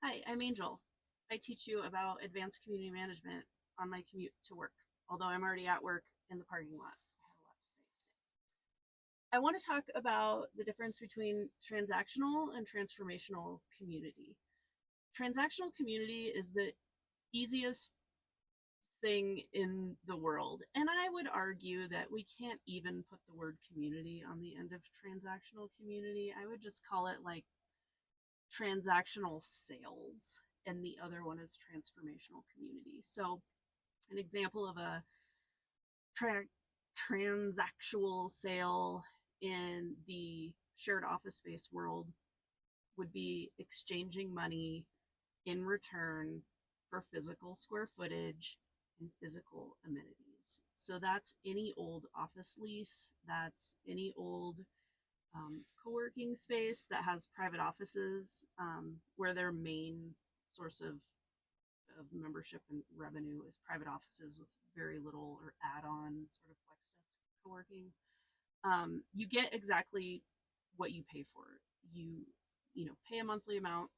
Hi, I'm Angel. I teach you about advanced community management on my commute to work, although I'm already at work in the parking lot. I have a lot to say today. I want to talk about the difference between transactional and transformational community. Transactional community is the easiest thing in the world, and I would argue that we can't even put the word community on the end of transactional community. I would just call it like transactional sales, and the other one is transformational community. So, an example of a transactional sale in the shared office space world would be exchanging money in return for physical square footage and physical amenities. So that's any old office lease, that's any old co-working space that has private offices, where their main source of membership and revenue is private offices with very little or add-on sort of flex desk co-working. You get exactly what you pay for. You know, pay a monthly amount.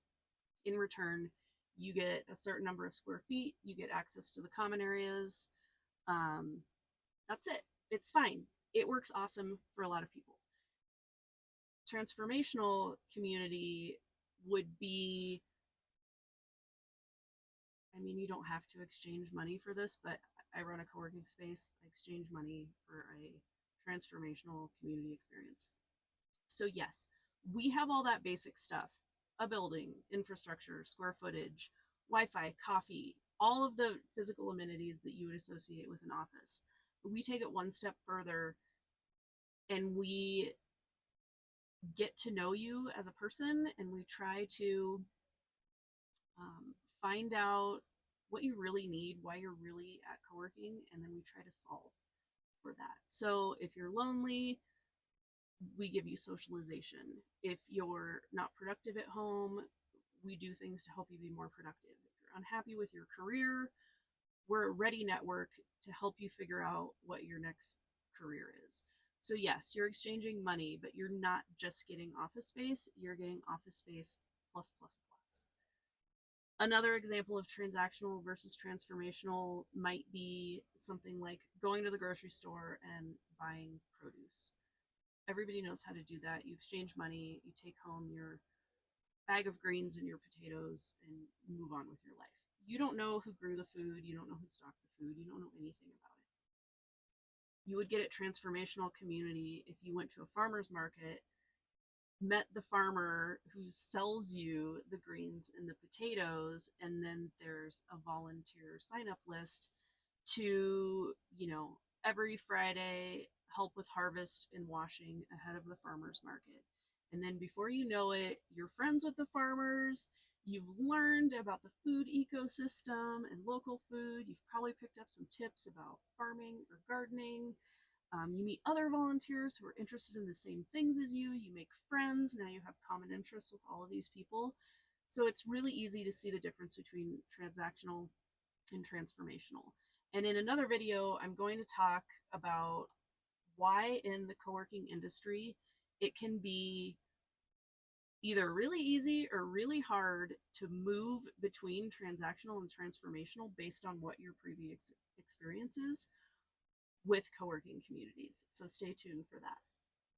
In return, you get a certain number of square feet. You get access to the common areas. That's it. It's fine. It works awesome for a lot of people. Transformational community would be, I mean, you don't have to exchange money for this, but I run a co-working space. I exchange money for a transformational community experience. So yes, we have all that basic stuff: a building, infrastructure, square footage, Wi-Fi, coffee, all of the physical amenities that you would associate with an office. But we take it one step further, and we get to know you as a person, and we try to find out what you really need, why you're really at co-working, and then we try to solve for that. So if you're lonely, we give you socialization. If you're not productive at home, we do things to help you be more productive. If you're unhappy with your career, we're a ready network to help you figure out what your next career is. So yes, you're exchanging money, but you're not just getting office space, you're getting office space plus plus plus. Another example of transactional versus transformational might be something like going to the grocery store and buying produce. Everybody knows how to do that. You exchange money, you take home your bag of greens and your potatoes, and move on with your life. You don't know who grew the food, you don't know who stocked the food, you don't know anything about it. You would get at transformational community if you went to a farmer's market, met the farmer who sells you the greens and the potatoes, and then there's a volunteer sign up list to, every Friday help with harvest and washing ahead of the farmer's market. And then before you know it, you're friends with the farmers. You've learned about the food ecosystem and local food. You've probably picked up some tips about farming or gardening. You meet other volunteers who are interested in the same things as you. You make friends. Now you have common interests with all of these people. So it's really easy to see the difference between transactional and transformational. And in another video, I'm going to talk about why in the co-working industry it can be either really easy or really hard to move between transactional and transformational based on what your previous experience is with co-working communities. So stay tuned for that.